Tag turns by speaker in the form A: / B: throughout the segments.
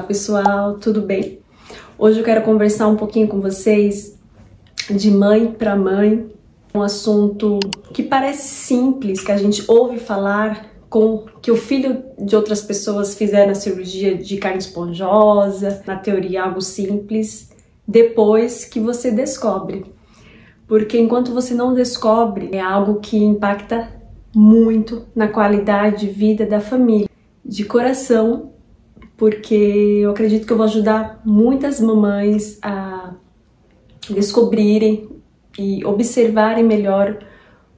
A: pessoal, tudo bem? Hoje eu quero conversar um pouquinho com vocês de mãe para mãe, um assunto que parece simples, que a gente ouve falar que o filho de outras pessoas fizeram a cirurgia de carne esponjosa, na teoria algo simples, depois que você descobre. Porque enquanto você não descobre, é algo que impacta muito na qualidade de vida da família. De coração, porque eu acredito que eu vou ajudar muitas mamães a descobrirem e observarem melhor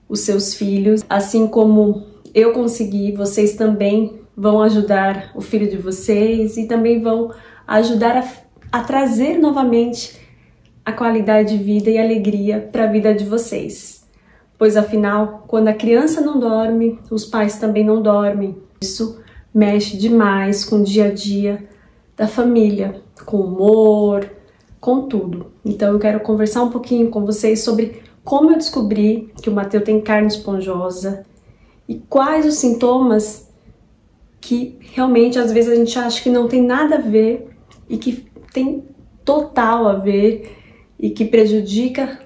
A: os seus filhos. Assim como eu consegui, vocês também vão ajudar o filho de vocês e também vão ajudar a trazer novamente a qualidade de vida e alegria para a vida de vocês. Pois afinal, quando a criança não dorme, os pais também não dormem. Isso mexe demais com o dia a dia da família, com o humor, com tudo. Então eu quero conversar um pouquinho com vocês sobre como eu descobri que o Matheus tem carne esponjosa e quais os sintomas que realmente às vezes a gente acha que não tem nada a ver e que tem total a ver e que prejudica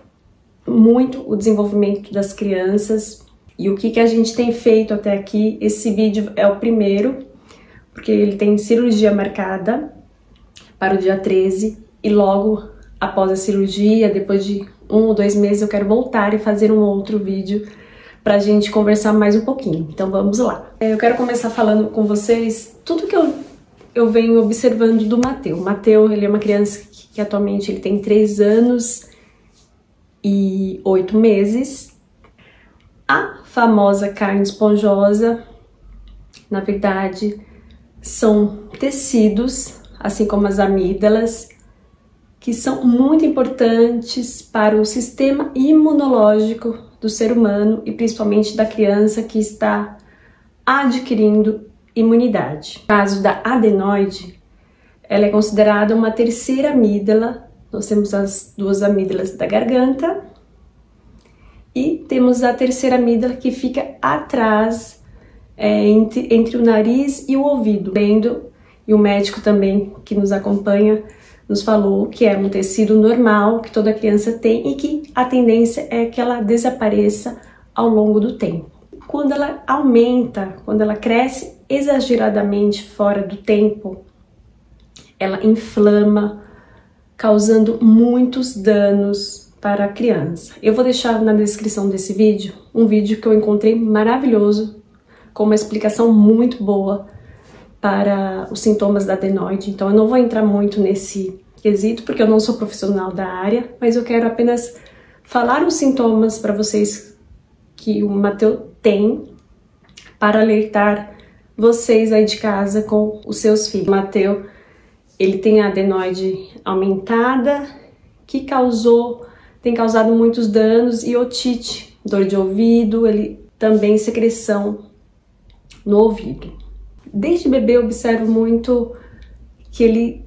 A: muito o desenvolvimento das crianças. E o que a gente tem feito até aqui. Esse vídeo é o primeiro, porque ele tem cirurgia marcada para o dia 13 e logo após a cirurgia, depois de 1 ou 2 meses, eu quero voltar e fazer um outro vídeo para a gente conversar mais um pouquinho. Então vamos lá. Eu quero começar falando com vocês tudo que eu venho observando do Matheus. O Matheus, ele é uma criança que atualmente ele tem 3 anos e 8 meses. A famosa carne esponjosa, na verdade, são tecidos, assim como as amígdalas, que são muito importantes para o sistema imunológico do ser humano e principalmente da criança que está adquirindo imunidade. No caso da adenoide, ela é considerada uma terceira amígdala. Nós temos as 2 amígdalas da garganta e temos a terceira amígdala que fica atrás, entre o nariz e o ouvido. E o médico também que nos acompanha nos falou que é um tecido normal que toda criança tem e que a tendência é que ela desapareça ao longo do tempo. Quando ela aumenta, quando ela cresce exageradamente fora do tempo, ela inflama, causando muitos danos para a criança. Eu vou deixar na descrição desse vídeo um vídeo que eu encontrei maravilhoso, com uma explicação muito boa para os sintomas da adenoide. Então eu não vou entrar muito nesse quesito, porque eu não sou profissional da área, mas eu quero apenas falar os sintomas para vocês que o Matheus tem, para alertar vocês aí de casa com os seus filhos. O Matheus, ele tem a adenoide aumentada, que tem causado muitos danos e otite, dor de ouvido, ele também secreção no ouvido. Desde bebê eu observo muito que ele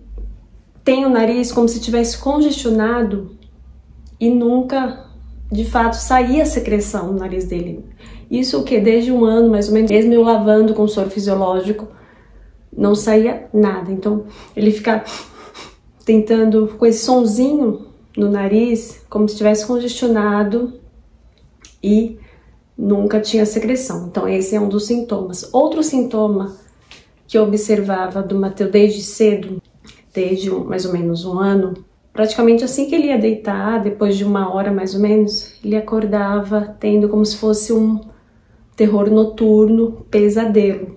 A: tem o nariz como se tivesse congestionado e nunca, de fato, saía secreção no nariz dele. Isso o que? Desde 1 ano, mais ou menos, mesmo eu lavando com soro fisiológico, não saía nada. Então ele fica tentando com esse sonzinho no nariz, como se estivesse congestionado e nunca tinha secreção. Então esse é um dos sintomas. Outro sintoma que eu observava do Matheus desde cedo, desde mais ou menos 1 ano, praticamente assim que ele ia deitar, depois de 1 hora mais ou menos, ele acordava tendo como se fosse um terror noturno, pesadelo.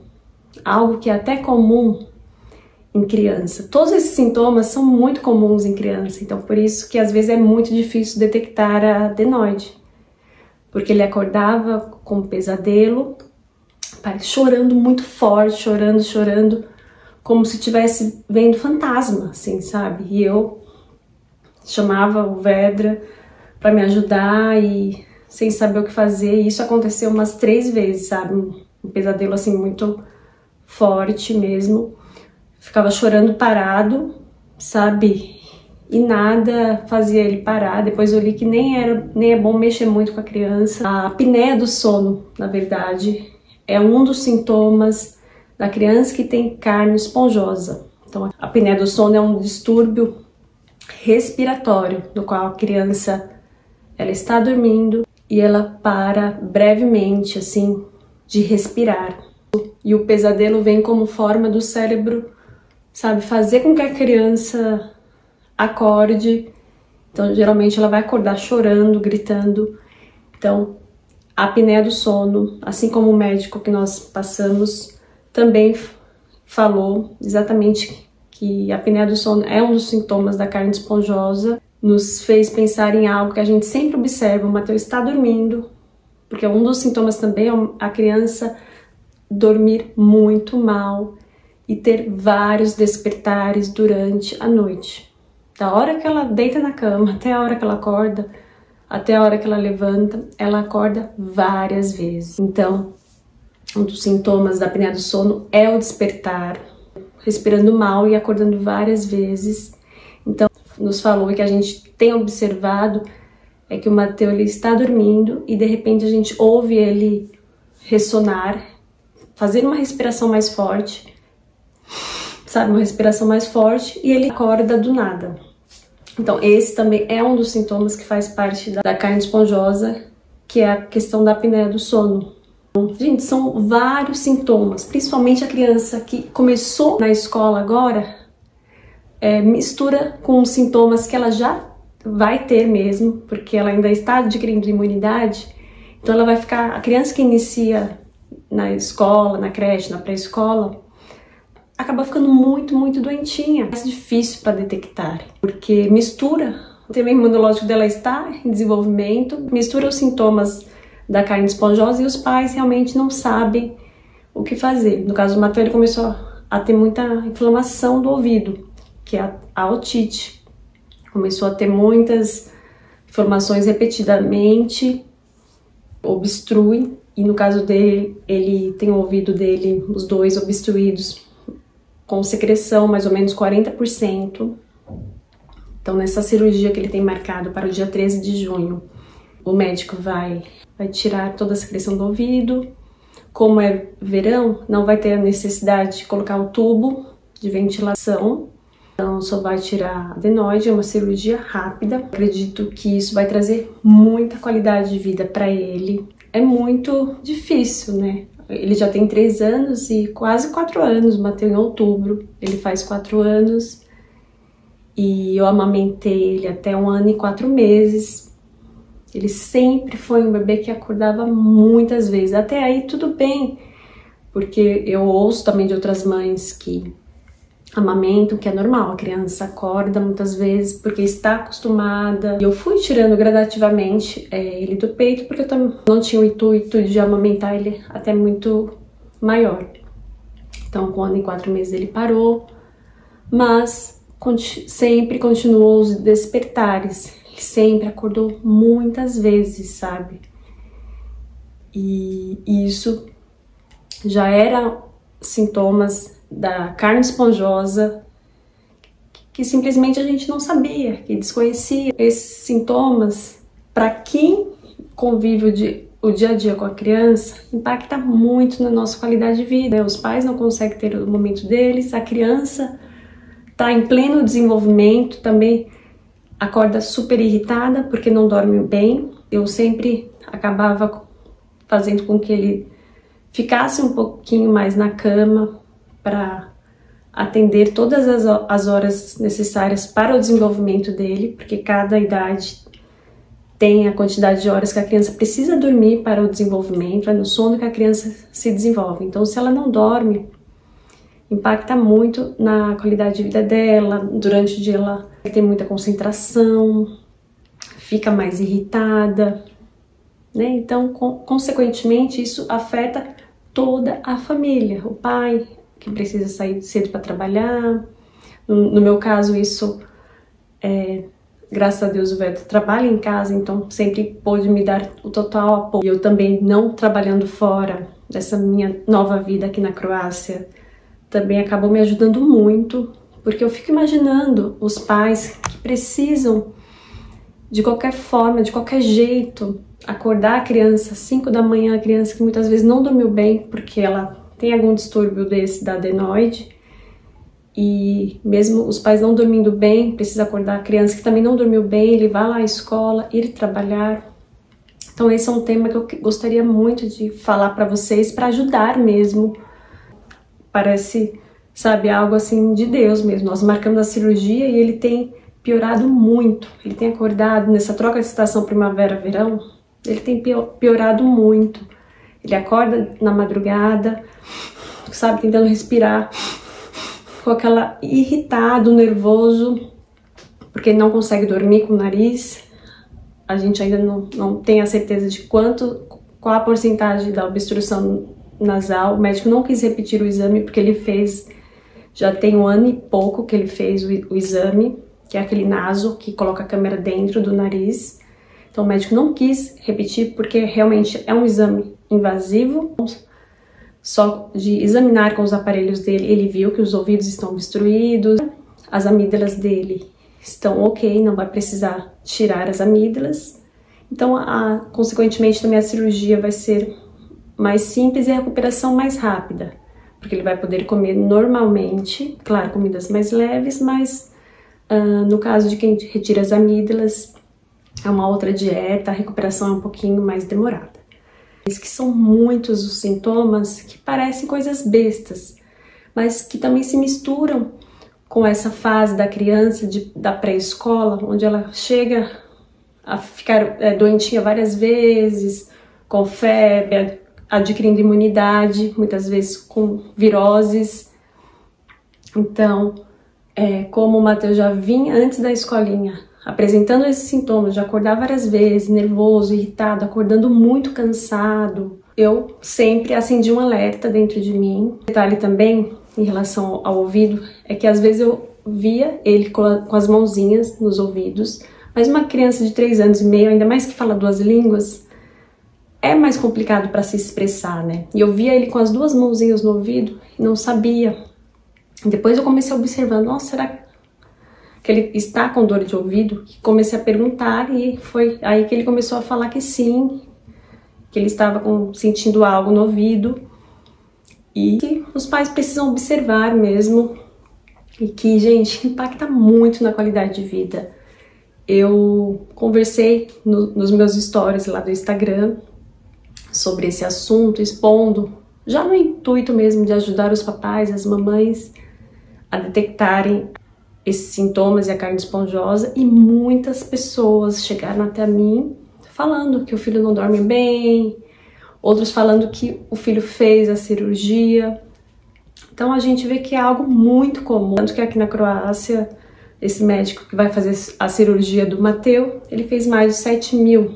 A: Algo que é até comum em criança. Todos esses sintomas são muito comuns em criança, então por isso que às vezes é muito difícil detectar a adenoide, porque ele acordava com pesadelo, chorando muito forte, chorando, como se estivesse vendo fantasma, assim, sabe? E eu chamava o Vedra para me ajudar e sem saber o que fazer, e isso aconteceu umas 3 vezes, sabe? Um pesadelo assim muito forte mesmo. Ficava chorando parado, sabe? E nada fazia ele parar. Depois eu li que nem é bom mexer muito com a criança. A apneia do sono, na verdade, é um dos sintomas da criança que tem carne esponjosa. Então, a apneia do sono é um distúrbio respiratório, no qual a criança ela está dormindo e ela para brevemente, assim, de respirar. E o pesadelo vem como forma do cérebro, sabe, fazer com que a criança acorde. Então, geralmente ela vai acordar chorando, gritando. Então, a apneia do sono, assim como o médico que nós passamos, também falou exatamente que a apneia do sono é um dos sintomas da carne esponjosa, nos fez pensar em algo que a gente sempre observa: o Mateus está dormindo, porque um dos sintomas também é a criança dormir muito mal e ter vários despertares durante a noite. Da hora que ela deita na cama até a hora que ela acorda, até a hora que ela levanta, ela acorda várias vezes. Então, um dos sintomas da apneia do sono é o despertar, respirando mal e acordando várias vezes. Então, nos falou que a gente tem observado é que o Mateus ele está dormindo e de repente a gente ouve ele ressonar, fazer uma respiração mais forte, sabe, uma respiração mais forte, e ele acorda do nada. Então, esse também é um dos sintomas que faz parte da carne esponjosa, que é a questão da apneia do sono. Gente, são vários sintomas, principalmente a criança que começou na escola agora, mistura com sintomas que ela já vai ter mesmo, porque ela ainda está adquirindo imunidade. Então ela vai ficar, a criança que inicia na escola, na creche, na pré-escola, acaba ficando muito, muito doentinha. É mais difícil para detectar, porque mistura, o sistema imunológico dela está em desenvolvimento, mistura os sintomas da carne esponjosa e os pais realmente não sabem o que fazer. No caso do Mateus, ele começou a ter muita inflamação do ouvido, que é a otite. Começou a ter muitas inflamações repetidamente, obstrui, e no caso dele, ele tem o ouvido dele, os dois obstruídos, com secreção, mais ou menos 40%. Então, nessa cirurgia que ele tem marcado para o dia 13 de junho, o médico vai tirar toda a secreção do ouvido. Como é verão, não vai ter a necessidade de colocar o tubo de ventilação. Então, só vai tirar a adenoide, é uma cirurgia rápida. Acredito que isso vai trazer muita qualidade de vida para ele. É muito difícil, né? Ele já tem 3 anos e quase 4 anos, Mateus em outubro. Ele faz 4 anos e eu amamentei ele até 1 ano e 4 meses. Ele sempre foi um bebê que acordava muitas vezes. Até aí tudo bem, porque eu ouço também de outras mães que amamentam, que é normal, a criança acorda muitas vezes porque está acostumada. E eu fui tirando gradativamente ele do peito, porque eu também não tinha o intuito de amamentar ele até muito maior. Então, com 1 ano e 4 meses ele parou, mas sempre continuou os despertares. Ele sempre acordou muitas vezes, sabe? E isso já era sintomas da carne esponjosa que simplesmente a gente não sabia, que desconhecia. Esses sintomas, para quem convive o dia a dia com a criança, impacta muito na nossa qualidade de vida. Os pais não conseguem ter o momento deles, a criança está em pleno desenvolvimento, também acorda super irritada porque não dorme bem. Eu sempre acabava fazendo com que ele ficasse um pouquinho mais na cama para atender todas as horas necessárias para o desenvolvimento dele, porque cada idade tem a quantidade de horas que a criança precisa dormir para o desenvolvimento, é no sono que a criança se desenvolve. Então, se ela não dorme, impacta muito na qualidade de vida dela. Durante o dia ela tem muita concentração, fica mais irritada, né? Então, consequentemente, isso afeta toda a família. O pai, que precisa sair cedo para trabalhar. No meu caso, isso graças a Deus o Veto trabalha em casa, então sempre pôde me dar o total apoio. Eu também, não trabalhando fora dessa minha nova vida aqui na Croácia, também acabou me ajudando muito, porque eu fico imaginando os pais que precisam, de qualquer forma, de qualquer jeito, acordar a criança às 5 da manhã, a criança que muitas vezes não dormiu bem, porque ela tem algum distúrbio desse da adenoide, E mesmo os pais não dormindo bem, precisa acordar a criança que também não dormiu bem, levar lá à escola, ir trabalhar. Então esse é um tema que eu gostaria muito de falar para vocês, para ajudar mesmo. Parece, sabe, algo assim de Deus mesmo. Nós marcamos a cirurgia e ele tem piorado muito. Ele tem acordado nessa troca de estação primavera-verão, ele tem piorado muito. Ele acorda na madrugada, sabe, tentando respirar, com aquela irritado, nervoso, porque ele não consegue dormir com o nariz. A gente ainda não tem a certeza de qual a porcentagem da obstrução nasal. O médico não quis repetir o exame porque ele fez, já tem 1 ano e pouco que ele fez o exame, que é aquele naso que coloca a câmera dentro do nariz. Então o médico não quis repetir porque realmente é um exame invasivo. Só de examinar com os aparelhos dele, ele viu que os ouvidos estão obstruídos, as amígdalas dele estão ok, não vai precisar tirar as amígdalas. Então, consequentemente, também a cirurgia vai ser mais simples e a recuperação mais rápida, porque ele vai poder comer normalmente, claro, comidas mais leves, mas no caso de quem retira as amígdalas, é uma outra dieta, a recuperação é um pouquinho mais demorada. Que são muitos os sintomas que parecem coisas bestas, mas que também se misturam com essa fase da criança, da pré-escola, onde ela chega a ficar doentinha várias vezes, com febre, adquirindo imunidade, muitas vezes com viroses. Então, como o Matheus já vinha antes da escolinha, apresentando esses sintomas de acordar várias vezes, nervoso, irritado, acordando muito cansado, eu sempre acendi um alerta dentro de mim. Detalhe também, em relação ao ouvido, é que às vezes eu via ele com as mãozinhas nos ouvidos, mas uma criança de 3 anos e meio, ainda mais que fala 2 línguas, é mais complicado para se expressar, né? E eu via ele com as 2 mãozinhas no ouvido e não sabia. Depois eu comecei a observar, nossa, será que ele está com dor de ouvido? Comecei a perguntar e foi aí que ele começou a falar que sim, que ele estava sentindo algo no ouvido e que os pais precisam observar mesmo e que, gente, impacta muito na qualidade de vida. Eu conversei nos meus stories lá do Instagram sobre esse assunto, expondo, já no intuito mesmo de ajudar os papais, as mamães a detectarem esses sintomas e a carne esponjosa, e muitas pessoas chegaram até mim falando que o filho não dorme bem, outros falando que o filho fez a cirurgia. Então a gente vê que é algo muito comum, tanto que aqui na Croácia, esse médico que vai fazer a cirurgia do Matheus, ele fez mais de 7.000,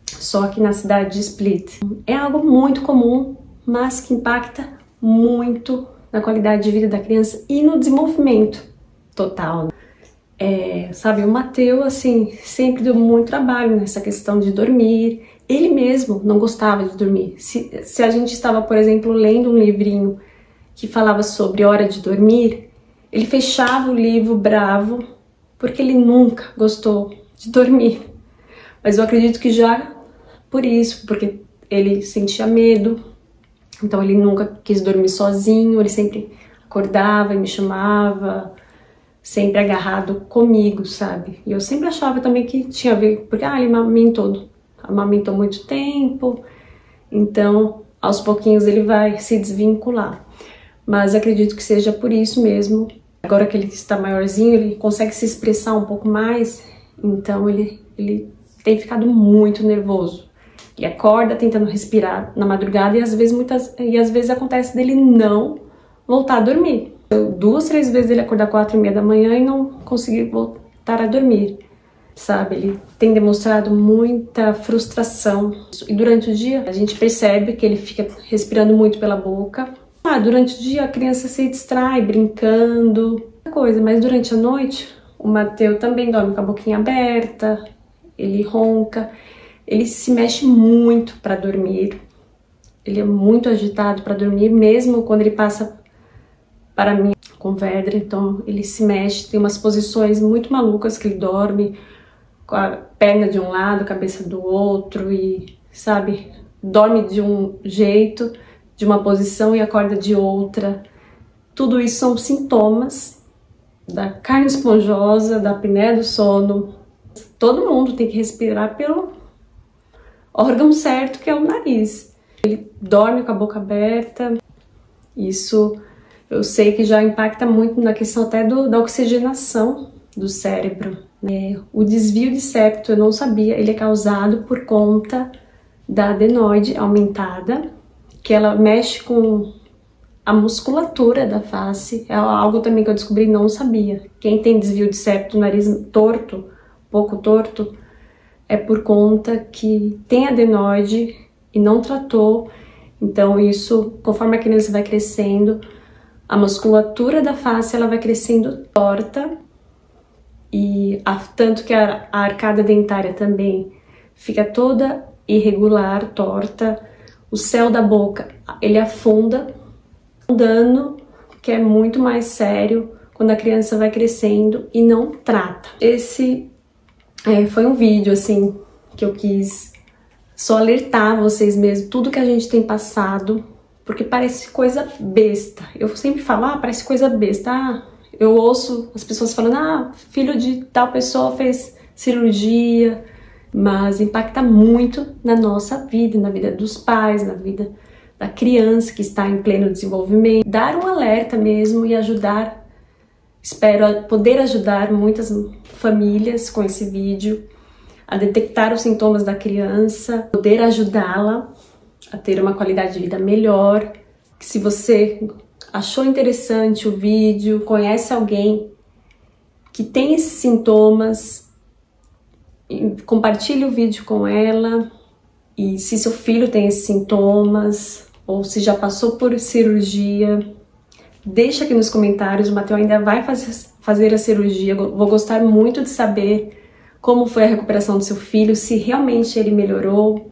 A: só aqui na cidade de Split. É algo muito comum, mas que impacta muito na qualidade de vida da criança e no desenvolvimento total. Sabe, o Matheus, assim, sempre deu muito trabalho nessa questão de dormir. Ele mesmo não gostava de dormir. Se a gente estava, por exemplo, lendo um livrinho que falava sobre hora de dormir, ele fechava o livro bravo, porque ele nunca gostou de dormir. Mas eu acredito que já por isso, porque ele sentia medo, então ele nunca quis dormir sozinho, ele sempre acordava e me chamava, sempre agarrado comigo, sabe? E eu sempre achava também que tinha a ver, porque ele amamentou muito tempo, então aos pouquinhos ele vai se desvincular. Mas acredito que seja por isso mesmo. Agora que ele está maiorzinho, ele consegue se expressar um pouco mais, então ele tem ficado muito nervoso. Ele acorda tentando respirar na madrugada e às vezes acontece dele não voltar a dormir. 2, 3 vezes ele acordar 4h30 da manhã e não conseguir voltar a dormir, sabe? Ele tem demonstrado muita frustração. E durante o dia a gente percebe que ele fica respirando muito pela boca. Durante o dia a criança se distrai brincando, coisa, mas durante a noite o Matheus também dorme com a boquinha aberta, ele ronca, ele se mexe muito para dormir, ele é muito agitado para dormir, mesmo quando ele passa para mim com Vedra, então ele se mexe, tem umas posições muito malucas que ele dorme com a perna de um lado, a cabeça do outro e, sabe, dorme de um jeito, de uma posição e acorda de outra. Tudo isso são sintomas da carne esponjosa, da apneia do sono. Todo mundo tem que respirar pelo órgão certo, que é o nariz. Ele dorme com a boca aberta. Isso eu sei que já impacta muito na questão até da oxigenação do cérebro. O desvio de septo, eu não sabia, ele é causado por conta da adenoide aumentada, que ela mexe com a musculatura da face. É algo também que eu descobri e não sabia. Quem tem desvio de septo, nariz torto, pouco torto, é por conta que tem adenoide e não tratou. Então isso, conforme a criança vai crescendo, a musculatura da face ela vai crescendo torta, e tanto que a arcada dentária também fica toda irregular, torta. O céu da boca ele afunda, um dano que é muito mais sério quando a criança vai crescendo e não trata. Esse foi um vídeo assim que eu quis só alertar vocês mesmo, tudo que a gente tem passado, porque parece coisa besta. Eu sempre falo, parece coisa besta. Eu ouço as pessoas falando, filho de tal pessoa fez cirurgia, mas impacta muito na nossa vida, na vida dos pais, na vida da criança que está em pleno desenvolvimento. Dar um alerta mesmo e ajudar, espero poder ajudar muitas famílias com esse vídeo a detectar os sintomas da criança, poder ajudá-la a ter uma qualidade de vida melhor. Se você achou interessante o vídeo, conhece alguém que tem esses sintomas, compartilhe o vídeo com ela. E se seu filho tem esses sintomas, ou se já passou por cirurgia, deixa aqui nos comentários. O Matheus ainda vai fazer a cirurgia. Vou gostar muito de saber como foi a recuperação do seu filho, se realmente ele melhorou.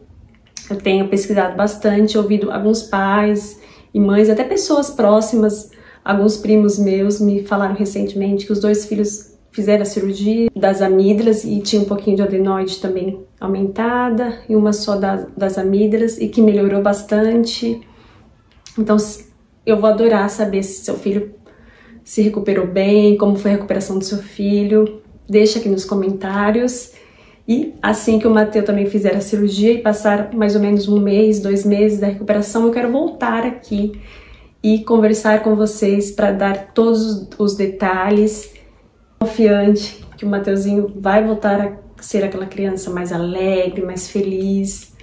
A: Eu tenho pesquisado bastante, ouvido alguns pais e mães, até pessoas próximas, alguns primos meus me falaram recentemente que os 2 filhos fizeram a cirurgia das amígdalas e tinha um pouquinho de adenoide também aumentada e uma só das amígdalas e que melhorou bastante. Então eu vou adorar saber se seu filho se recuperou bem, como foi a recuperação do seu filho. Deixa aqui nos comentários. E assim que o Matheus também fizer a cirurgia e passar mais ou menos 1 mês, 2 meses da recuperação, eu quero voltar aqui e conversar com vocês para dar todos os detalhes. Confiante que o Mateuzinho vai voltar a ser aquela criança mais alegre, mais feliz.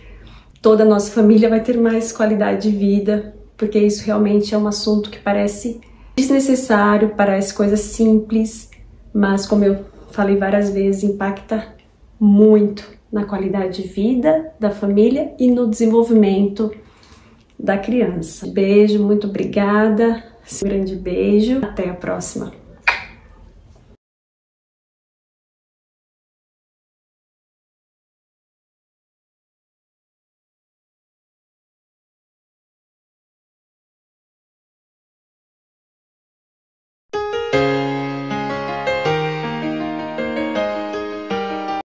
A: Toda a nossa família vai ter mais qualidade de vida, porque isso realmente é um assunto que parece desnecessário, parece coisa simples, mas como eu falei várias vezes, impacta muito na qualidade de vida da família e no desenvolvimento da criança. Beijo, muito obrigada. Um grande beijo. Até a próxima.